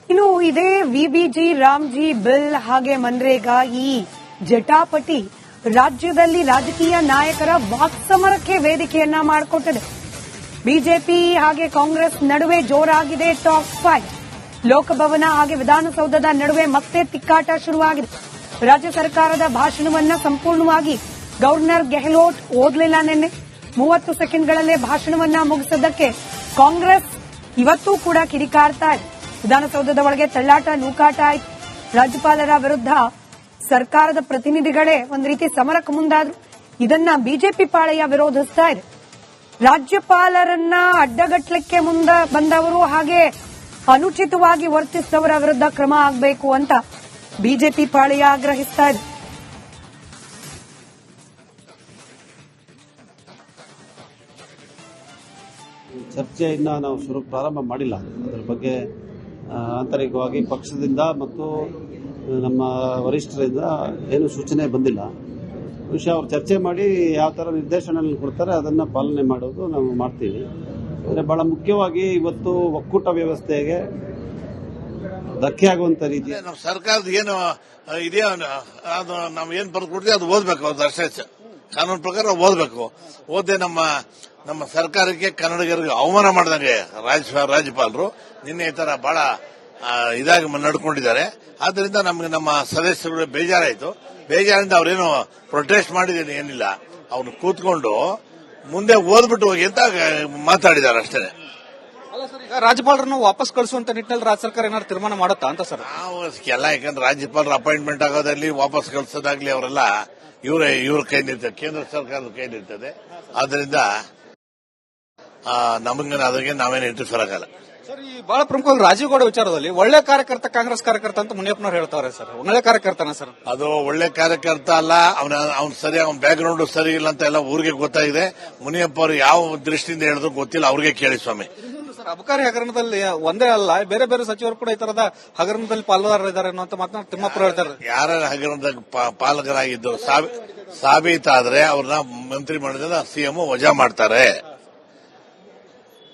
ಇನ್ನು ಇದೇ VBG Ramji bill ಹಾಗೆ ಮನ್ರೇಗಾ ಈ ಜಟಾಪಟಿ ರಾಜ್ಯದಲ್ಲಿ ರಾಜಕೀಯ ನಾಯಕರ ವಾಕ್ಸಮರಕ್ಕೆ ವೇದಿಕೆಯನ್ನ ಮಾಡಿಕೊಟ್ಟಿದೆ. ಬಿಜೆಪಿ ಹಾಗೆ ಕಾಂಗ್ರೆಸ್ ನಡುವೆ ಜೋರಾಗಿದೆ ಟಾಪ್ ಫೈಟ್. ಲೋಕಭವನ ಹಾಗೆ ವಿಧಾನಸೌಧದ ನಡುವೆ ಮತ್ತೆ ತಿಕ್ಕಾಟ ಶುರುವಾಗಿದೆ. ರಾಜ್ಯ ಸರ್ಕಾರದ ಭಾಷಣವನ್ನ ಸಂಪೂರ್ಣವಾಗಿ ಗವರ್ನರ್ ಗೆಹ್ಲೋಟ್ ಓದಲಿಲ್ಲ. ನಿನ್ನೆ 30 ಸೆಕೆಂಡ್ಗಳಲ್ಲೇ ಭಾಷಣವನ್ನ ಮುಗಿಸೋದಕ್ಕೆ ಕಾಂಗ್ರೆಸ್ ಇವತ್ತೂ ಕೂಡ ಕಿಡಿಕಾರ್ತಾ ಇದೆ. ವಿಧಾನಸೌಧದ ಒಳಗೆ ತಳ್ಳಾಟ ನೂಕಾಟ ಆಯಿತು. ರಾಜ್ಯಪಾಲರ ವಿರುದ್ಧ ಸರ್ಕಾರದ ಪ್ರತಿನಿಧಿಗಳೇ ಒಂದು ರೀತಿ ಸಮರಕ್ಕೆ ಮುಂದಾದ್ರು. ಇದನ್ನ ಬಿಜೆಪಿ ಪಾಳೆಯ ವಿರೋಧಿಸ್ತಾ ಇದೆ. ರಾಜ್ಯಪಾಲರನ್ನ ಅಡ್ಡಗಟ್ಟಲಿಕ್ಕೆ ಮುಂದೆ ಬಂದವರು ಹಾಗೆ ಅನುಚಿತವಾಗಿ ವರ್ತಿಸಿದವರ ವಿರುದ್ಧ ಕ್ರಮ ಆಗಬೇಕು ಅಂತ ಬಿಜೆಪಿ ಪಾಳೆಯ ಆಗ್ರಹಿಸ್ತಾ ಇದೆ. ಚರ್ಚೆಯನ್ನ ನಾವು ಪ್ರಾರಂಭ ಮಾಡಿಲ್ಲ. ಅದರ ಬಗ್ಗೆ ಆಂತರಿಕವಾಗಿ ಪಕ್ಷದಿಂದ ಮತ್ತು ನಮ್ಮ ವರಿಷ್ಠರಿಂದ ಏನು ಸೂಚನೆ ಬಂದಿಲ್ಲ. ಬಹುಶಃ ಅವರು ಚರ್ಚೆ ಮಾಡಿ ಯಾವ ಥರ ನಿರ್ದೇಶನ ಕೊಡ್ತಾರೆ ಅದನ್ನು ಪಾಲನೆ ಮಾಡೋದು ನಾವು ಮಾಡ್ತೀವಿ. ಆದರೆ ಬಹಳ ಮುಖ್ಯವಾಗಿ ಇವತ್ತು ಒಕ್ಕೂಟ ವ್ಯವಸ್ಥೆಗೆ ಧಕ್ಕೆ ಆಗುವಂತ ರೀತಿ ನಮ್ಮ ಸರ್ಕಾರದ ಏನು ಇದೆಯೋ ಅದು ನಾವು ಏನು ಬರೆದು ಕೊಡ್ತೀವಿ ಅದು ಓದಬೇಕು. ಅದು ಅಷ್ಟೇ ಕಾನೂನು ಪ್ರಕಾರ ಓದಬೇಕು. ಓದೇ ನಮ್ಮ ಸರ್ಕಾರಕ್ಕೆ ಕನ್ನಡಿಗರಿಗೆ ಅವಮಾನ ಮಾಡಿದಂಗೆ ರಾಜ್ಯಪಾಲರು ನಿನ್ನೆ ಈ ತರ ಬಹಳ ಇದಾಗಿ ನಡ್ಕೊಂಡಿದ್ದಾರೆ. ಆದ್ರಿಂದ ನಮಗೆ ನಮ್ಮ ಸದಸ್ಯರು ಬೇಜಾರಾಯಿತು. ಬೇಜಾರಿಂದ ಅವ್ರೇನು ಪ್ರೊಟೆಸ್ಟ್ ಮಾಡಿದೇನು ಏನಿಲ್ಲ. ಅವ್ನು ಕೂತ್ಕೊಂಡು ಮುಂದೆ ಓದ್ಬಿಟ್ಟು ಹೋಗಿ ಅಂತ ಮಾತಾಡಿದ್ದಾರೆ ಅಷ್ಟೇ. ಈಗ ರಾಜ್ಯಪಾಲರನ್ನು ವಾಪಸ್ ಕಳಿಸುವಂತ ನಿಟ್ಟಿನಲ್ಲಿ ರಾಜ್ಯ ಸರ್ಕಾರ ಏನಾದ್ರು ತೀರ್ಮಾನ ಮಾಡುತ್ತಾ ಅಂತ ಸರ್? ನಾವು ಎಲ್ಲ ಯಾಕಂದ್ರೆ ರಾಜ್ಯಪಾಲರ ಅಪಾಯಿಂಟ್ಮೆಂಟ್ ಆಗೋದಲ್ಲಿ ವಾಪಸ್ ಕಳಿಸೋದಾಗ್ಲಿ ಅವರೆಲ್ಲ ಇವ್ರ ಕೈಲಿರ್ತದೆ, ಕೇಂದ್ರ ಸರ್ಕಾರದ ಕೈಲಿರ್ತದೆ. ಆದ್ರಿಂದ ನಮಗೆ ಅದಕ್ಕೆ ನಾವೇನು ಇಂಟರ್ಫಿಯರ್ ಆಗಲ್ಲ. ಸರ್, ಈ ಬಹಳ ಪ್ರಮುಖವಾಗಿ ರಾಜೀವ್ ಗೌಡ ವಿಚಾರದಲ್ಲಿ ಒಳ್ಳೆ ಕಾರ್ಯಕರ್ತ ಕಾಂಗ್ರೆಸ್ ಕಾರ್ಯಕರ್ತ ಅಂತ ಮುನಿಯಪ್ಪನವ್ರು ಹೇಳ್ತಾರೆ ಸರ್. ಒಳ್ಳೆ ಕಾರ್ಯಕರ್ತನ ಸರ್? ಅದು ಒಳ್ಳೆ ಕಾರ್ಯಕರ್ತ ಅಲ್ಲ. ಅವನ ಬ್ಯಾಕ್ ಗ್ರೌಂಡ್ ಸರಿ ಇಲ್ಲ ಅಂತ ಎಲ್ಲ ಊರಿಗೆ ಗೊತ್ತಾಗಿದೆ. ಮುನಿಯಪ್ಪ ಅವರು ಯಾವ ದೃಷ್ಟಿಯಿಂದ ಹೇಳಿದ್ರು ಗೊತ್ತಿಲ್ಲ, ಅವ್ರಿಗೆ ಕೇಳಿ ಸ್ವಾಮಿ. ಸರ್, ಅಬಕಾರಿ ಹಗರಣದಲ್ಲಿ ಒಂದೇ ಅಲ್ಲ, ಬೇರೆ ಬೇರೆ ಸಚಿವರು ಕೂಡ ಈ ತರದ ಹಗರಣದಲ್ಲಿ ಪಾಲುದಾರರಿದ್ದಾರೆ ಅನ್ನೋ ಮಾತನ್ನ ತಿಮ್ಮಪ್ಪ ಹೇಳ್ತಾರೆ. ಯಾರ ಹಗರಣದಾಗ ಪಾಲಕರಾಗಿದ್ದು ಸಾಬೀತಾದ್ರೆ ಅವ್ರನ್ನ ಮಂತ್ರಿ ಮಂಡಲದಿಂದ ಸಿಎಂ ವಜಾ ಮಾಡ್ತಾರೆ.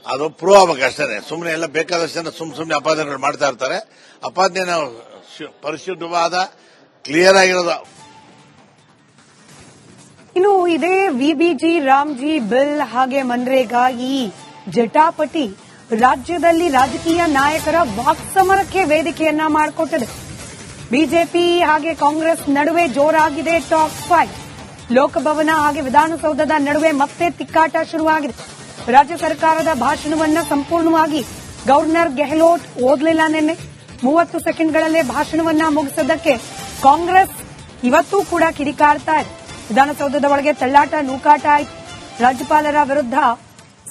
ಅದು ಪ್ರೂವ್ ಆಗಬೇಕು ಅಷ್ಟೇ. ಸುಮ್ಮನೆ ಎಲ್ಲ ಬೇಕಾದಷ್ಟು ಜನ ಸುಮ್ಮನೆ ಅಪಾದನೆಗಳು ಮಾಡ್ತಾ ಇರ್ತಾರೆ. ಅಪಾದನೆ ಪರಿಶುದ್ಧವಾದ ಕ್ಲಿಯರ್ ಆಗಿರೋದು. ಇನ್ನು ಇದೇ ವಿಬಿಜಿ ರಾಮ್ಜಿ ಬಿಲ್ ಹಾಗೆ ಮನ್ರೇಗಾ ಈ ಜಟಾಪಟಿ ರಾಜ್ಯದಲ್ಲಿ ರಾಜಕೀಯ ನಾಯಕರ ವಾಕ್ಸಮರಕ್ಕೆ ವೇದಿಕೆಯನ್ನ ಮಾಡಿಕೊಟ್ಟಿದೆ. ಬಿಜೆಪಿ ಹಾಗೆ ಕಾಂಗ್ರೆಸ್ ನಡುವೆ ಜೋರಾಗಿದೆ ಟಾಪ್ ಫೈಟ್. ಲೋಕಭವನ ಹಾಗೆ ವಿಧಾನಸೌಧದ ನಡುವೆ ಮತ್ತೆ ತಿಕ್ಕಾಟ ಶುರುವಾಗಿದೆ. ರಾಜ್ಯ ಸರ್ಕಾರದ ಭಾಷಣವನ್ನ ಸಂಪೂರ್ಣವಾಗಿ ಗವರ್ನರ್ ಗೆಹ್ಲೋಟ್ ಓದಲಿಲ್ಲ. ನಿನ್ನೆ 30 ಸೆಕೆಂಡ್ಗಳಲ್ಲೇ ಭಾಷಣವನ್ನ ಮುಗಿಸೋದಕ್ಕೆ ಕಾಂಗ್ರೆಸ್ ಇವತ್ತೂ ಕೂಡ ಕಿಡಿಕಾರ್ತಾ ಇದೆ. ವಿಧಾನಸೌಧದ ಒಳಗೆ ತಳ್ಳಾಟ ನೂಕಾಟ ಆಯಿತು. ರಾಜ್ಯಪಾಲರ ವಿರುದ್ಧ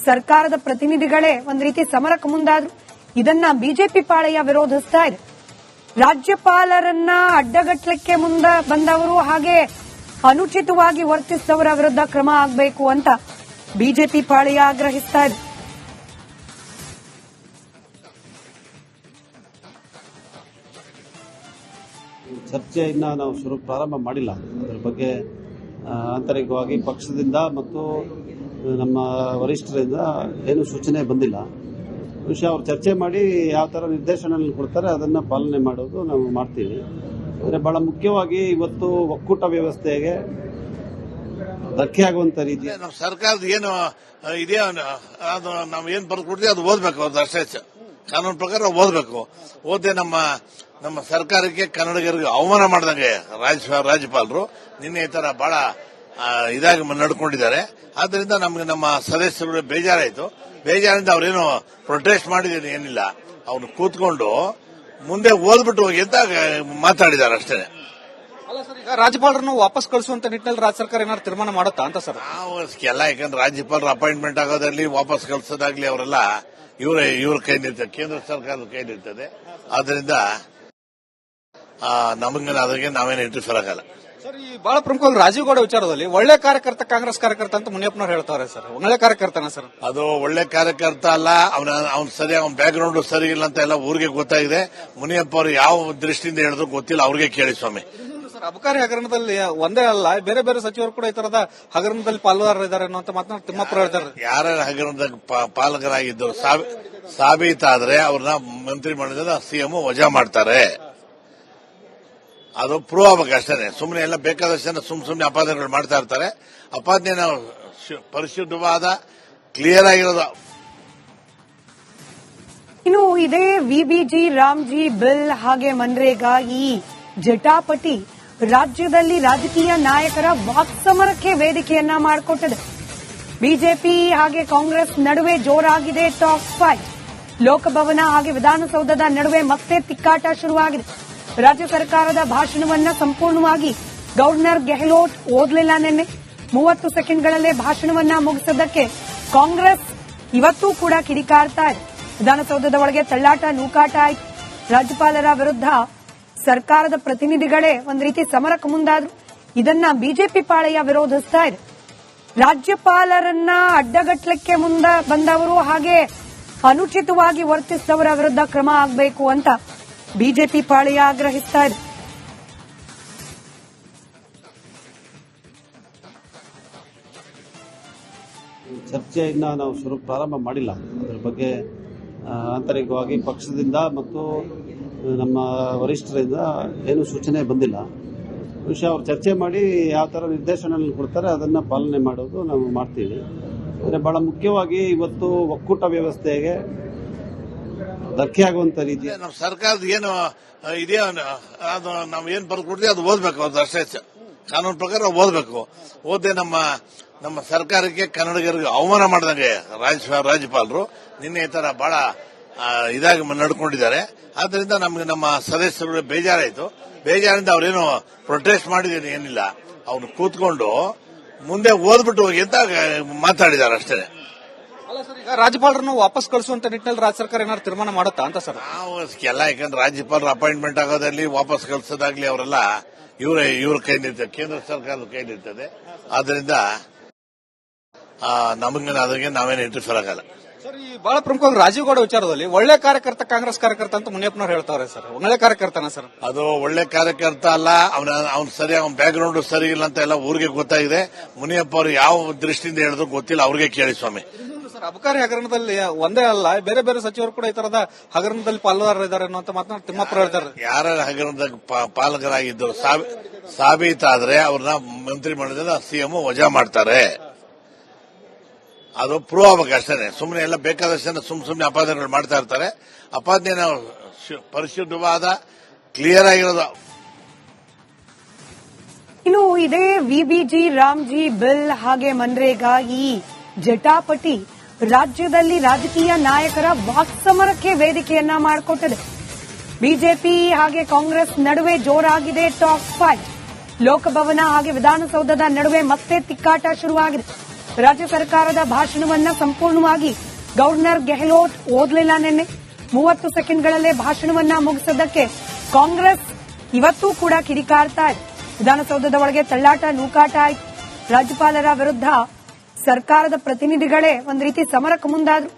ಸರ್ಕಾರದ ಪ್ರತಿನಿಧಿಗಳೇ ಒಂದು ರೀತಿ ಸಮರಕ್ಕೆ ಮುಂದಾದ್ರು. ಇದನ್ನ ಬಿಜೆಪಿ ಪಾಳೆಯ ವಿರೋಧಿಸ್ತಾ ಇದೆ. ರಾಜ್ಯಪಾಲರನ್ನ ಅಡ್ಡಗಟ್ಟಲಿಕ್ಕೆ ಮುಂದೆ ಬಂದವರು ಹಾಗೆ ಅನುಚಿತವಾಗಿ ವರ್ತಿಸಿದವರ ವಿರುದ್ಧ ಕ್ರಮ ಆಗಬೇಕು ಅಂತ ಬಿಜೆಪಿ ಪಾಳೆಯ ಆಗ್ರಹಿಸ್ತಾ ಇದೆ. ಚರ್ಚೆಯನ್ನ ನಾವು ಪ್ರಾರಂಭ ಮಾಡಿಲ್ಲ. ಅದರ ಬಗ್ಗೆ ಆಂತರಿಕವಾಗಿ ಪಕ್ಷದಿಂದ ಮತ್ತು ನಮ್ಮ ವರಿಷ್ಠರಿಂದ ಏನು ಸೂಚನೆ ಬಂದಿಲ್ಲ. ಬಹುಶಃ ಅವರು ಚರ್ಚೆ ಮಾಡಿ ಯಾವ ಥರ ನಿರ್ದೇಶನ ಕೊಡ್ತಾರೆ ಅದನ್ನು ಪಾಲನೆ ಮಾಡೋದು ನಾವು ಮಾಡ್ತೀವಿ. ಆದರೆ ಬಹಳ ಮುಖ್ಯವಾಗಿ ಇವತ್ತು ಒಕ್ಕೂಟ ವ್ಯವಸ್ಥೆಗೆ ಧಕ್ಕೆ ಆಗುವಂತ ರೀತಿ ನಮ್ಮ ಸರ್ಕಾರದ ಏನು ಇದೆಯೋ ಅದು ನಾವು ಏನು ಬರೆದು ಕೊಡ್ತೀವಿ ಅದು ಓದಬೇಕು. ಅದು ಅಷ್ಟೇ ಕಾನೂನು ಪ್ರಕಾರ ಓದಬೇಕು. ಓದೇ ನಮ್ಮ ಸರ್ಕಾರಕ್ಕೆ ಕನ್ನಡಿಗರಿಗೆ ಅವಮಾನ ಮಾಡಿದಂಗೆ ರಾಜ್ಯಪಾಲರು ನಿನ್ನೆ ಈ ತರ ಬಹಳ ಇದಾಗಿ ನಡ್ಕೊಂಡಿದ್ದಾರೆ. ಆದ್ರಿಂದ ನಮಗೆ ನಮ್ಮ ಸದಸ್ಯರು ಬೇಜಾರಾಯಿತು. ಬೇಜಾರಿಂದ ಅವ್ರೇನು ಪ್ರೊಟೆಸ್ಟ್ ಮಾಡಿದೇನು ಏನಿಲ್ಲ. ಅವ್ನು ಕೂತ್ಕೊಂಡು ಮುಂದೆ ಓದ್ಬಿಟ್ಟು ಹೋಗಿ ಅಂತ ಮಾತಾಡಿದ್ದಾರೆ ಅಷ್ಟೇ. ಈಗ ರಾಜ್ಯಪಾಲರನ್ನು ವಾಪಸ್ ಕಳಿಸುವಂತ ನಿಟ್ಟಿನಲ್ಲಿ ರಾಜ್ಯ ಸರ್ಕಾರ ಏನಾದ್ರು ತೀರ್ಮಾನ ಮಾಡುತ್ತಾ ಅಂತ ಸರ್? ನಾವು ಎಲ್ಲ ಯಾಕಂದ್ರೆ ರಾಜ್ಯಪಾಲರ ಅಪಾಯಿಂಟ್ಮೆಂಟ್ ಆಗೋದಲ್ಲಿ ವಾಪಸ್ ಕಳಿಸೋದಾಗ್ಲಿ ಅವರೆಲ್ಲ ಇವ್ರ ಕೈಲಿರ್ತದೆ, ಕೇಂದ್ರ ಸರ್ಕಾರದ ಕೈಲಿರ್ತದೆ. ಆದ್ರಿಂದ ನಮಗೆ ಅದಕ್ಕೆ ನಾವೇನು ಇಂಟರ್ಫಿಯರ್ ಆಗಲ್ಲ. ಸರ್, ಈ ಬಹಳ ಪ್ರಮುಖವಾಗಿ ರಾಜೀವ್ ಗೌಡ ವಿಚಾರದಲ್ಲಿ ಒಳ್ಳೆ ಕಾರ್ಯಕರ್ತ ಕಾಂಗ್ರೆಸ್ ಕಾರ್ಯಕರ್ತ ಅಂತ ಮುನಿಯಪ್ಪನವ್ರು ಹೇಳ್ತಾರೆ ಸರ್. ಒಳ್ಳೆ ಕಾರ್ಯಕರ್ತನ ಸರ್? ಅದು ಒಳ್ಳೆ ಕಾರ್ಯಕರ್ತ ಅಲ್ಲ. ಅವನ ಬ್ಯಾಕ್ ಗ್ರೌಂಡ್ ಸರಿ ಇಲ್ಲ ಅಂತ ಎಲ್ಲ ಊರಿಗೆ ಗೊತ್ತಾಗಿದೆ. ಮುನಿಯಪ್ಪ ಅವರು ಯಾವ ದೃಷ್ಟಿಯಿಂದ ಹೇಳಿದ್ರು ಗೊತ್ತಿಲ್ಲ, ಅವ್ರಿಗೆ ಕೇಳಿ ಸ್ವಾಮಿ. ಸರ್, ಅಬಕಾರಿ ಹಗರಣದಲ್ಲಿ ಒಂದೇ ಅಲ್ಲ, ಬೇರೆ ಬೇರೆ ಸಚಿವರು ಕೂಡ ಈ ತರದ ಹಗರಣದಲ್ಲಿ ಪಾಲುದಾರರಿದ್ದಾರೆ ಅನ್ನುವಂತ ಮಾತನ್ನ ತಿಮ್ಮಪ್ಪ ಹೇಳ್ತಾರೆ. ಯಾರ ಹಗರಣದ ಪಾಲಕರಾಗಿದ್ದರು ಸಾಬೀತಾದ್ರೆ ಅವ್ರನ್ನ ಮಂತ್ರಿಮಂಡಲದ ಸಿಎಂ ವಜಾ ಮಾಡ್ತಾರೆ. ಅದು ಪ್ರೂವ್ ಆಗ್ಬೇಕು ಅಷ್ಟೇ. ಸುಮ್ಮನೆ ಎಲ್ಲ ಬೇಕಾದಷ್ಟು ಜನ ಸುಮ್ಮನೆ ಅಪಾದನೆಗಳು ಮಾಡ್ತಾ ಇರ್ತಾರೆ. ಅಪಾದನೆ ಪರಿಶುದ್ಧವಾದ ಕ್ಲಿಯರ್ ಆಗಿರೋದು. ಇನ್ನು ಇದೇ ವಿಬಿಜಿ ರಾಮ್ಜಿ ಬಿಲ್ ಹಾಗೆ ಮನ್ರೇಗಾ ಈ ಜಟಾಪಟಿ ರಾಜ್ಯದಲ್ಲಿ ರಾಜಕೀಯ ನಾಯಕರ ವಾಕ್ಸಮರಕ್ಕೆ ವೇದಿಕೆಯನ್ನ ಮಾಡಿಕೊಟ್ಟಿದೆ. ಬಿಜೆಪಿ ಹಾಗೆ ಕಾಂಗ್ರೆಸ್ ನಡುವೆ ಜೋರಾಗಿದೆ ಟಾಪ್ ಫೈಟ್. ಲೋಕಭವನ ಹಾಗೆ ವಿಧಾನಸೌಧದ ನಡುವೆ ಮತ್ತೆ ತಿಕ್ಕಾಟ ಶುರುವಾಗಿದೆ. ರಾಜ್ಯ ಸರ್ಕಾರದ ಭಾಷಣವನ್ನ ಸಂಪೂರ್ಣವಾಗಿ ಗವರ್ನರ್ ಗೆಹ್ಲೋಟ್ ಓದಲಿಲ್ಲ. ನಿನ್ನೆ 30 ಸೆಕೆಂಡ್ಗಳಲ್ಲೇ ಭಾಷಣವನ್ನ ಮುಗಿಸಿದ್ದಕ್ಕೆ ಕಾಂಗ್ರೆಸ್ ಇವತ್ತೂ ಕೂಡ ಕಿಡಿಕಾರ್ತಾ ಇದೆ. ವಿಧಾನಸೌಧದ ಒಳಗೆ ತಳ್ಳಾಟ ನೂಕಾಟ ಆಯಿತು. ರಾಜ್ಯಪಾಲರ ವಿರುದ್ಧ ಸರ್ಕಾರದ ಪ್ರತಿನಿಧಿಗಳೇ ಒಂದ್ ರೀತಿ ಸಮರಕ್ಕೆ ಮುಂದಾದ್ರು. ಇದನ್ನ ಬಿಜೆಪಿ ಪಾಳೆಯ ವಿರೋಧಿಸ್ತಾ ಇದೆ. ರಾಜ್ಯಪಾಲರನ್ನ ಅಡ್ಡಗಟ್ಲಿಕ್ಕೆ ಬಂದವರು ಹಾಗೆ ಅನುಚಿತವಾಗಿ ವರ್ತಿಸಿದವರ ವಿರುದ್ಧ ಕ್ರಮ ಆಗಬೇಕು ಅಂತ ಬಿಜೆಪಿ ಪಾಳೆಯ ಆಗ್ರಹಿಸ್ತಾ ಇದೆ. ಚರ್ಚೆಯನ್ನ ನಾವು ಪ್ರಾರಂಭ ಮಾಡಿಲ್ಲ. ಅದರ ಬಗ್ಗೆ ಆಂತರಿಕವಾಗಿ ಪಕ್ಷದಿಂದ ಮತ್ತು ನಮ್ಮ ವರಿಷ್ಠರಿಂದ ಏನು ಸೂಚನೆ ಬಂದಿಲ್ಲ. ಬಹುಶಃ ಅವರು ಚರ್ಚೆ ಮಾಡಿ ಯಾವ ಥರ ನಿರ್ದೇಶನ ಕೊಡ್ತಾರೆ ಅದನ್ನ ಪಾಲನೆ ಮಾಡೋದು ನಾವು ಮಾಡ್ತೀವಿ. ಆದರೆ ಬಹಳ ಮುಖ್ಯವಾಗಿ ಇವತ್ತು ಒಕ್ಕೂಟ ವ್ಯವಸ್ಥೆಗೆ ಧಕ್ಕೆ ಆಗುವಂತ ರೀತಿ ನಮ್ಮ ಸರ್ಕಾರದ ಏನು ಇದೆಯೋ ಅದು ನಾವು ಏನ್ ಬರ್ಕೊಡ್ತೀವಿ ಅದು ಓದ್ಬೇಕು. ಅದು ಅಷ್ಟೇ ಕಾನೂನು ಪ್ರಕಾರ ಓದಬೇಕು. ಓದೇ ನಮ್ಮ ಸರ್ಕಾರಕ್ಕೆ ಕನ್ನಡಿಗರಿಗೆ ಅವಮಾನ ಮಾಡಿದಂಗೆ ರಾಜ್ಯಪಾಲರು ನಿನ್ನೆ ಈ ತರ ಬಹಳ ಇದಾಗಿ ನಡ್ಕೊಂಡಿದ್ದಾರೆ. ಆದ್ರಿಂದ ನಮಗೆ ನಮ್ಮ ಸದಸ್ಯರು ಬೇಜಾರಾಯಿತು. ಬೇಜಾರಿಂದ ಅವ್ರೇನು ಪ್ರೊಟೆಸ್ಟ್ ಮಾಡಿದೇನು ಏನಿಲ್ಲ. ಅವ್ನು ಕೂತ್ಕೊಂಡು ಮುಂದೆ ಓದ್ಬಿಟ್ಟು ಹೋಗಿ ಅಂತ ಮಾತಾಡಿದ್ದಾರೆ ಅಷ್ಟೇ. ಈಗ ರಾಜ್ಯಪಾಲರನ್ನು ವಾಪಸ್ ಕಳಿಸುವಂತ ನಿಟ್ಟಿನಲ್ಲಿ ರಾಜ್ಯ ಸರ್ಕಾರ ಏನಾದ್ರು ತೀರ್ಮಾನ ಮಾಡುತ್ತಾ ಅಂತ ಸರ್? ನಾವು ಎಲ್ಲ ಯಾಕಂದ್ರೆ ರಾಜ್ಯಪಾಲರ ಅಪಾಯಿಂಟ್ಮೆಂಟ್ ಆಗೋದಲ್ಲಿ ವಾಪಸ್ ಕಳಿಸೋದಾಗ್ಲಿ ಅವರೆಲ್ಲ ಇವ್ರ ಕೈಲಿರ್ತದೆ, ಕೇಂದ್ರ ಸರ್ಕಾರದ ಕೈಲಿರ್ತದೆ. ಆದ್ರಿಂದ ನಮಗೆ ಅದಕ್ಕೆ ನಾವೇನು ಇಂಟರ್ಫಿಯರ್ ಆಗಲ್ಲ. ಸರ್, ಈ ಬಹಳ ಪ್ರಮುಖವಾಗಿ ರಾಜೀವ್ ಗೌಡ ವಿಚಾರದಲ್ಲಿ ಒಳ್ಳೆ ಕಾರ್ಯಕರ್ತ, ಕಾಂಗ್ರೆಸ್ ಕಾರ್ಯಕರ್ತ ಅಂತ ಮುನಿಯಪ್ಪನವ್ರು ಹೇಳ್ತಾರೆ ಸರ್. ಒಳ್ಳೆ ಕಾರ್ಯಕರ್ತನ ಸರ್? ಅದು ಒಳ್ಳೆ ಕಾರ್ಯಕರ್ತ ಅಲ್ಲ. ಅವ್ನ ಸರಿ, ಅವನ ಬ್ಯಾಕ್ ಗ್ರೌಂಡ್ ಸರಿ ಇಲ್ಲ ಅಂತ ಎಲ್ಲ ಊರಿಗೆ ಗೊತ್ತಾಗಿದೆ. ಮುನಿಯಪ್ಪ ಅವರು ಯಾವ ದೃಷ್ಟಿಯಿಂದ ಹೇಳಿದ್ರು ಗೊತ್ತಿಲ್ಲ, ಅವ್ರಿಗೆ ಕೇಳಿ ಸ್ವಾಮಿ. ಸರ್, ಅಬಕಾರಿ ಹಗರಣದಲ್ಲಿ ಒಂದೇ ಅಲ್ಲ, ಬೇರೆ ಬೇರೆ ಸಚಿವರು ಕೂಡ ಈ ತರದ ಹಗರಣದಲ್ಲಿ ಪಾಲುದಾರರಿದ್ದಾರೆ ಅನ್ನುವಂತ ಮಾತನ್ನ ತಿಮ್ಮಪ್ಪ ಹೇಳ್ತಾರೆ. ಯಾರ ಹಗರಣದ ಪಾಲಕರಾಗಿದ್ದರು ಸಾಬೀತಾದ್ರೆ ಅವ್ರನ್ನ ಮಂತ್ರಿಮಂಡಲದ ಸಿಎಂ ವಜಾ ಮಾಡ್ತಾರೆ. ಅದು ಪ್ರೂವ್ ಆಗ್ಬೇಕು ಅಷ್ಟೇ. ಸುಮ್ಮನೆ ಎಲ್ಲ ಬೇಕಾದಷ್ಟು ಜನ ಸುಮ್ಮನೆ ಅಪಾದನೆಗಳು ಮಾಡ್ತಾ ಇರ್ತಾರೆ. ಅಪಾದನೆ ಪರಿಶುದ್ಧವಾದ ಕ್ಲಿಯರ್ ಆಗಿರೋದು. ಇನ್ನು ಇದೇ ವಿಬಿಜಿ ರಾಮ್ಜಿ ಬಿಲ್ ಹಾಗೆ ಮನ್ರೇಗಾ ಈ ಜಟಾಪಟಿ ರಾಜ್ಯದಲ್ಲಿ ರಾಜಕೀಯ ನಾಯಕರ ವಾಕ್ಸಮರಕ್ಕೆ ವೇದಿಕೆಯನ್ನ ಮಾಡಿಕೊಟ್ಟಿದೆ. ಬಿಜೆಪಿ ಹಾಗೆ ಕಾಂಗ್ರೆಸ್ ನಡುವೆ ಜೋರಾಗಿದೆ ಟಾಪ್ ಫೈಟ್. ಲೋಕಭವನ ಹಾಗೆ ವಿಧಾನಸೌಧದ ನಡುವೆ ಮತ್ತೆ ತಿಕ್ಕಾಟ ಶುರುವಾಗಿದೆ. ರಾಜ್ಯ ಸರ್ಕಾರದ ಭಾಷಣವನ್ನ ಸಂಪೂರ್ಣವಾಗಿ ಗವರ್ನರ್ ಗೆಹ್ಲೋಟ್ ಓದಲಿಲ್ಲ. ನಿನ್ನೆ 30 ಸೆಕೆಂಡ್ಗಳಲ್ಲೇ ಭಾಷಣವನ್ನ ಮುಗಿಸಿದ್ದಕ್ಕೆ ಕಾಂಗ್ರೆಸ್ ಇವತ್ತೂ ಕೂಡ ಕಿಡಿಕಾರ್ತಾ ಇದೆ. ವಿಧಾನಸೌಧದ ಒಳಗೆ ತಳ್ಳಾಟ ನೂಕಾಟ ಆಯಿತು. ರಾಜ್ಯಪಾಲರ ವಿರುದ್ಧ ಸರ್ಕಾರದ ಪ್ರತಿನಿಧಿಗಳೇ ಒಂದ್ ರೀತಿ ಸಮರಕ್ಕೆ ಮುಂದಾದ್ರು.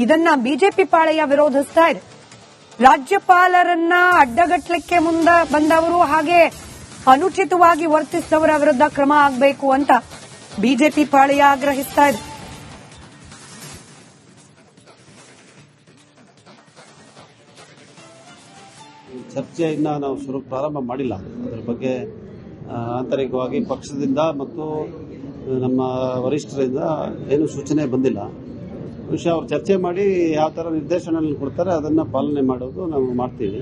ಇದನ್ನ ಬಿಜೆಪಿ ಪಾಳೆಯ ವಿರೋಧಿಸ್ತಾ ಇದೆ. ರಾಜ್ಯಪಾಲರನ್ನ ಅಡ್ಡಗಟ್ಲಿಕ್ಕೆ ಬಂದವರು ಹಾಗೆ ಅನುಚಿತವಾಗಿ ವರ್ತಿಸಿದವರ ವಿರುದ್ಧ ಕ್ರಮ ಆಗಬೇಕು ಅಂತ ಬಿಜೆಪಿ ಪಾಳೆಯ ಆಗ್ರಹಿಸ್ತಾ ಇದೆ. ಚರ್ಚೆಯನ್ನ ನಾವು ಪ್ರಾರಂಭ ಮಾಡಿಲ್ಲ. ಅದರ ಬಗ್ಗೆ ಆಂತರಿಕವಾಗಿ ಪಕ್ಷದಿಂದ ಮತ್ತು ನಮ್ಮ ವರಿಷ್ಠರಿಂದ ಏನು ಸೂಚನೆ ಬಂದಿಲ್ಲ. ಬಹುಶಃ ಅವರು ಚರ್ಚೆ ಮಾಡಿ ಯಾವ ಥರ ನಿರ್ದೇಶನ ಕೊಡ್ತಾರೆ ಅದನ್ನ ಪಾಲನೆ ಮಾಡೋದು ನಾವು ಮಾಡ್ತೀವಿ.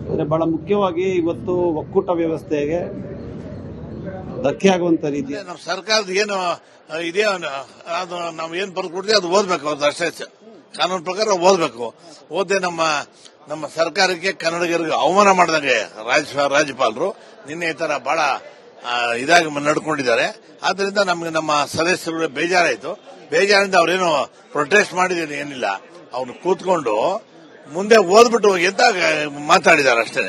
ಆದರೆ ಬಹಳ ಮುಖ್ಯವಾಗಿ ಇವತ್ತು ಒಕ್ಕೂಟ ವ್ಯವಸ್ಥೆಗೆ ಧಕ್ಕೆ ಆಗುವಂತ ರೀತಿ ನಮ್ಮ ಸರ್ಕಾರದ ಏನು ಇದೆಯೋ ಅದು ನಾವು ಏನ್ ಬರ್ಕೊಡ್ತೀವಿ ಅದು ಓದ್ಬೇಕು. ಅದು ಅಷ್ಟೇ ಕಾನೂನು ಪ್ರಕಾರ ಓದಬೇಕು. ಓದೇ ನಮ್ಮ ಸರ್ಕಾರಕ್ಕೆ ಕನ್ನಡಿಗರಿಗೆ ಅವಮಾನ ಮಾಡಿದಂಗೆ ರಾಜ್ಯಪಾಲರು ನಿನ್ನೆ ಈ ತರ ಬಹಳ ಇದಾಗಿ ನಡ್ಕೊಂಡಿದ್ದಾರೆ. ಆದ್ರಿಂದ ನಮಗೆ ನಮ್ಮ ಸದಸ್ಯರು ಬೇಜಾರಾಯಿತು. ಬೇಜಾರಿಂದ ಅವ್ರೇನು ಪ್ರೊಟೆಸ್ಟ್ ಮಾಡಿದೇನು ಏನಿಲ್ಲ. ಅವ್ನು ಕೂತ್ಕೊಂಡು ಮುಂದೆ ಓದ್ಬಿಟ್ಟು ಹೋಗಿ ಅಂತ ಮಾತಾಡಿದ್ದಾರೆ ಅಷ್ಟೇ.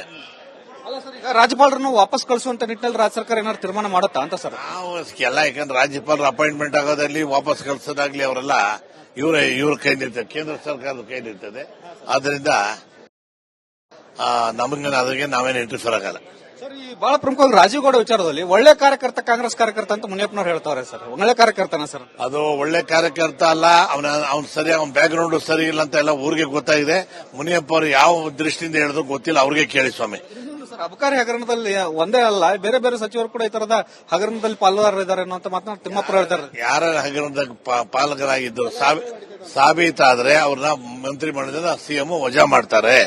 ಈಗ ರಾಜ್ಯಪಾಲರನ್ನು ವಾಪಸ್ ಕಳಿಸುವಂತ ನಿಟ್ಟಿನಲ್ಲಿ ರಾಜ್ಯ ಸರ್ಕಾರ ಏನಾದ್ರು ತೀರ್ಮಾನ ಮಾಡುತ್ತಾ ಅಂತ ಸರ್? ನಾವು ಎಲ್ಲ ಯಾಕಂದ್ರೆ ರಾಜ್ಯಪಾಲರ ಅಪಾಯಿಂಟ್ಮೆಂಟ್ ಆಗೋದಲ್ಲಿ ವಾಪಸ್ ಕಳಿಸೋದಾಗ್ಲಿ ಅವರೆಲ್ಲ ಇವ್ರ ಕೈಲಿರ್ತದೆ, ಕೇಂದ್ರ ಸರ್ಕಾರದ ಕೈಲಿರ್ತದೆ. ಆದ್ರಿಂದ ನಮಗೆ ಅದಕ್ಕೆ ನಾವೇನು ಇಂಟರ್ಫಿಯರ್ ಆಗಲ್ಲ. ಸರ್, ಈ ಬಹಳ ಪ್ರಮುಖವಾಗಿ ರಾಜೀವ್ ಗೌಡ ವಿಚಾರದಲ್ಲಿ ಒಳ್ಳೆ ಕಾರ್ಯಕರ್ತ ಕಾಂಗ್ರೆಸ್ ಕಾರ್ಯಕರ್ತ ಅಂತ ಮುನಿಯಪ್ಪನವ್ರು ಹೇಳ್ತಾವ್ರೆ ಸರ್. ಒಳ್ಳೆ ಕಾರ್ಯಕರ್ತನ ಸರ್? ಅದು ಒಳ್ಳೆ ಕಾರ್ಯಕರ್ತ ಅಲ್ಲ, ಅವ್ನ ಸರಿ, ಅವ್ನ ಬ್ಯಾಕ್ ಗ್ರೌಂಡ್ ಸರಿ ಇಲ್ಲ ಅಂತ ಎಲ್ಲ ಊರಿಗೆ ಗೊತ್ತಾಗಿದೆ. ಮುನಿಯಪ್ಪ ಅವರು ಯಾವ ದೃಷ್ಟಿಯಿಂದ ಹೇಳಿದ್ರು ಗೊತ್ತಿಲ್ಲ, ಅವ್ರಿಗೆ ಕೇಳಿ ಸ್ವಾಮಿ. ಸರ್, ಅಬಕಾರಿ ಹಗರಣದಲ್ಲಿ ಒಂದೇ ಅಲ್ಲ, ಬೇರೆ ಬೇರೆ ಸಚಿವರು ಕೂಡ ಈ ತರದ ಹಗರಣದಲ್ಲಿ ಪಾಲುದಾರರಿದ್ದಾರೆ ಅನ್ನೋ ಮಾತನ್ನ ತಿಮ್ಮಪ್ಪ ಹೇಳ್ತಾರೆ. ಯಾರ ಹಗರಣದಾಗ ಪಾಲಕರಾಗಿದ್ದರು ಸಾಬೀತಾದ್ರೆ ಅವ್ರನ್ನ ಮಂತ್ರಿಮಂಡಲದಿಂದ ಸಿಎಂ ವಜಾ ಮಾಡ್ತಾರೆ.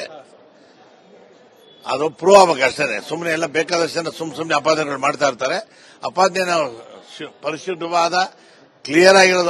ಅದು ಪ್ರೂವ್ ಆಗಬೇಕು ಅಷ್ಟೇ. ಸುಮ್ಮನೆ ಎಲ್ಲ ಬೇಕಾದಷ್ಟು ಜನ ಸುಮ್ಮನೆ ಅಪಾದನೆಗಳು ಮಾಡ್ತಾ ಇರ್ತಾರೆ. ಅಪಾದನೆ ಪರಿಶುದ್ಧವಾದ ಕ್ಲಿಯರ್ ಆಗಿರೋದು